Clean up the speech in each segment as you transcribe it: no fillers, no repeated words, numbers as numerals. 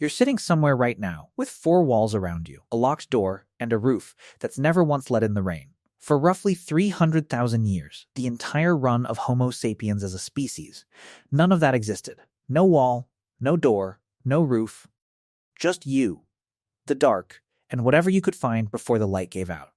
You're sitting somewhere right now with four walls around you, a locked door, and a roof that's never once let in the rain. For roughly 300,000 years, the entire run of Homo sapiens as a species, none of that existed. No wall, no door, no roof, just you, the dark, and whatever you could find before the light gave out.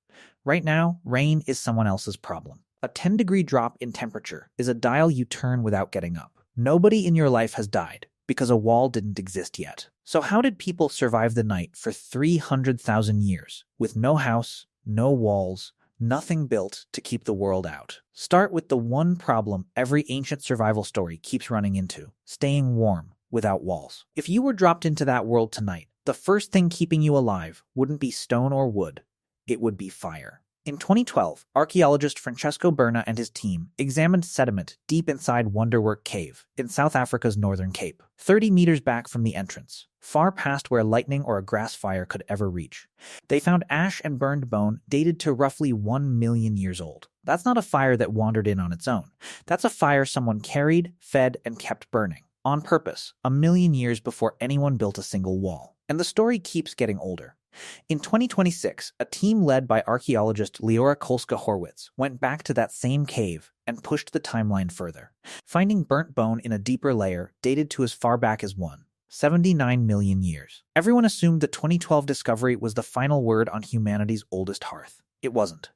Right now, rain is someone else's problem. A 10-degree drop in temperature is a dial you turn without getting up. Nobody in your life has died because a wall didn't exist yet. So how did people survive the night for 300,000 years with no house, no walls, nothing built to keep the world out? Start with the one problem every ancient survival story keeps running into: staying warm without walls. If you were dropped into that world tonight, the first thing keeping you alive wouldn't be stone or wood, it would be fire. In 2012, archaeologist Francesco Berna and his team examined sediment deep inside Windbreak Cave in South Africa's Northern Cape, 30 meters back from the entrance, far past where lightning or a grass fire could ever reach. They found ash and burned bone dated to roughly 1 million years old. That's not a fire that wandered in on its own. That's a fire someone carried, fed, and kept burning, on purpose, 1 million years before anyone built a single wall. And the story keeps getting older. In 2026, a team led by archaeologist Leora Kolska-Horwitz went back to that same cave and pushed the timeline further, finding burnt bone in a deeper layer dated to as far back as 79 million years. Everyone assumed the 2012 discovery was the final word on humanity's oldest hearth. It wasn't.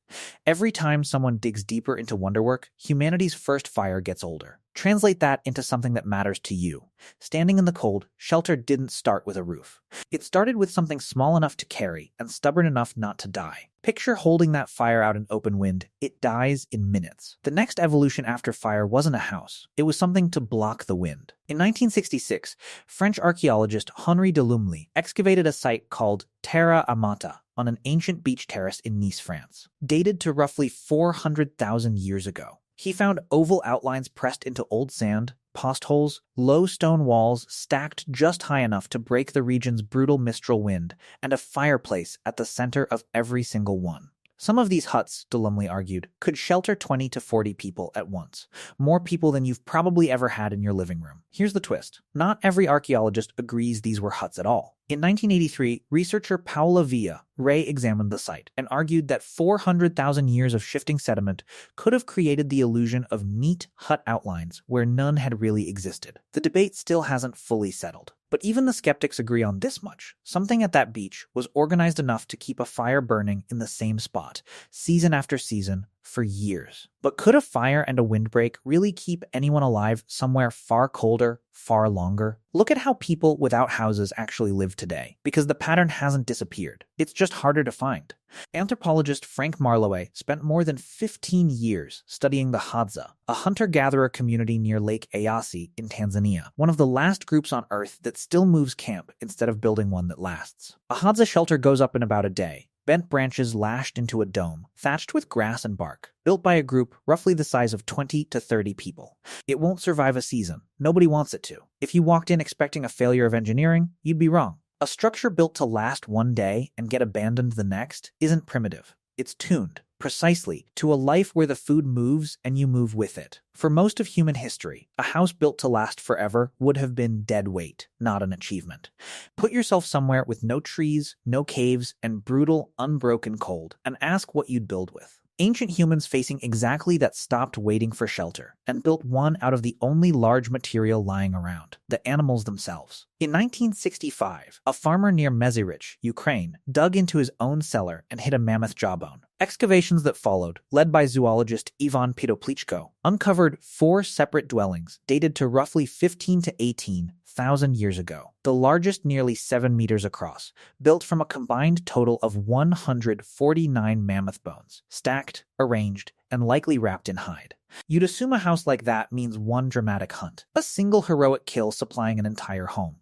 Every time someone digs deeper into wonderwork, humanity's first fire gets older. Translate that into something that matters to you. Standing in the cold, shelter didn't start with a roof. It started with something small enough to carry and stubborn enough not to die. Picture holding that fire out in open wind. It dies in minutes. The next evolution after fire wasn't a house. It was something to block the wind. In 1966, French archaeologist Henri de Lumley excavated a site called Terra Amata on an ancient beach terrace in Nice, France, dated to roughly 400,000 years ago. He found oval outlines pressed into old sand, post holes, low stone walls stacked just high enough to break the region's brutal mistral wind, and a fireplace at the center of every single one. Some of these huts, de Lumley argued, could shelter 20 to 40 people at once, more people than you've probably ever had in your living room. Here's the twist. Not every archaeologist agrees these were huts at all. In 1983, researcher Paula Villa re-examined the site and argued that 400,000 years of shifting sediment could have created the illusion of neat hut outlines where none had really existed. The debate still hasn't fully settled. But even the skeptics agree on this much. Something at that beach was organized enough to keep a fire burning in the same spot, season after season, for years. But could a fire and a windbreak really keep anyone alive somewhere far colder, far longer? Look at how people without houses actually live today, because the pattern hasn't disappeared. It's just harder to find. Anthropologist Frank Marlowe spent more than 15 years studying the Hadza, a hunter-gatherer community near Lake Eyasi in Tanzania, one of the last groups on Earth that still moves camp instead of building one that lasts. A Hadza shelter goes up in about a day, bent branches lashed into a dome, thatched with grass and bark, built by a group roughly the size of 20 to 30 people. It won't survive a season. Nobody wants it to. If you walked in expecting a failure of engineering, you'd be wrong. A structure built to last one day and get abandoned the next isn't primitive. It's tuned, precisely, to a life where the food moves and you move with it. For most of human history, a house built to last forever would have been dead weight, not an achievement. Put yourself somewhere with no trees, no caves, and brutal, unbroken cold, and ask what you'd build with. Ancient humans facing exactly that stopped waiting for shelter and built one out of the only large material lying around, the animals themselves. In 1965, a farmer near Mezyrich, Ukraine, dug into his own cellar and hit a mammoth jawbone. Excavations that followed, led by zoologist Ivan Pidoplichko, uncovered 4 separate dwellings dated to roughly 15 to 18,000 years ago, the largest nearly 7 meters across, built from a combined total of 149 mammoth bones, stacked, arranged, and likely wrapped in hide. You'd assume a house like that means one dramatic hunt, a single heroic kill supplying an entire home.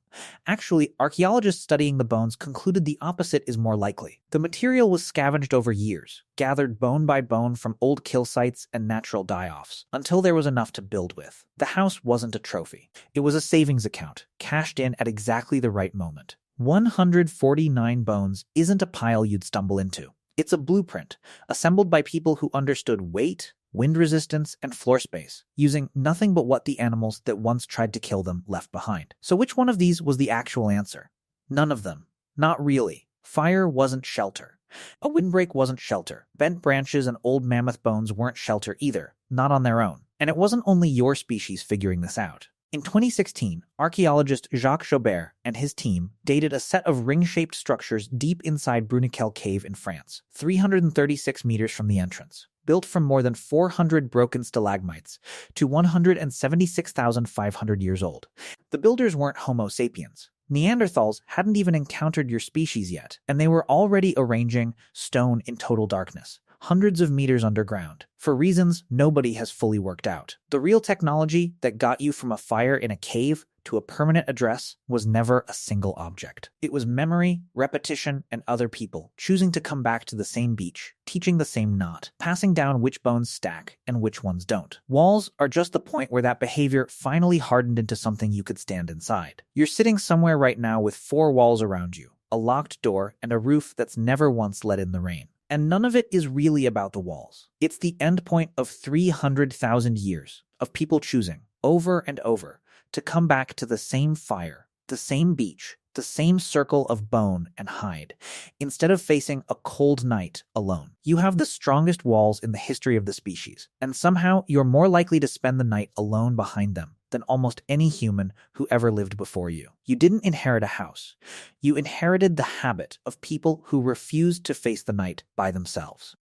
Actually, archaeologists studying the bones concluded the opposite is more likely. The material was scavenged over years, gathered bone by bone from old kill sites and natural die-offs, until there was enough to build with. The house wasn't a trophy. It was a savings account, cashed in at exactly the right moment. 149 bones isn't a pile you'd stumble into. It's a blueprint, assembled by people who understood weight, wind resistance, and floor space, using nothing but what the animals that once tried to kill them left behind. So which one of these was the actual answer? None of them. Not really. Fire wasn't shelter. A windbreak wasn't shelter. Bent branches and old mammoth bones weren't shelter either, not on their own. And it wasn't only your species figuring this out. In 2016, archaeologist Jacques Joubert and his team dated a set of ring-shaped structures deep inside Bruniquel Cave in France, 336 meters from the entrance. Built from more than 400 broken stalagmites to 176,500 years old. The builders weren't Homo sapiens. Neanderthals hadn't even encountered your species yet, and they were already arranging stone in total darkness, hundreds of meters underground, for reasons nobody has fully worked out. The real technology that got you from a fire in a cave to a permanent address was never a single object. It was memory, repetition, and other people choosing to come back to the same beach, teaching the same knot, passing down which bones stack and which ones don't. Walls are just the point where that behavior finally hardened into something you could stand inside. You're sitting somewhere right now with 4 walls around you, a locked door, and a roof that's never once let in the rain. And none of it is really about the walls. It's the endpoint of 300,000 years of people choosing, over and over, to come back to the same fire, the same beach, the same circle of bone and hide, instead of facing a cold night alone. You have the strongest walls in the history of the species, and somehow you're more likely to spend the night alone behind them than almost any human who ever lived before you. You didn't inherit a house. You inherited the habit of people who refused to face the night by themselves.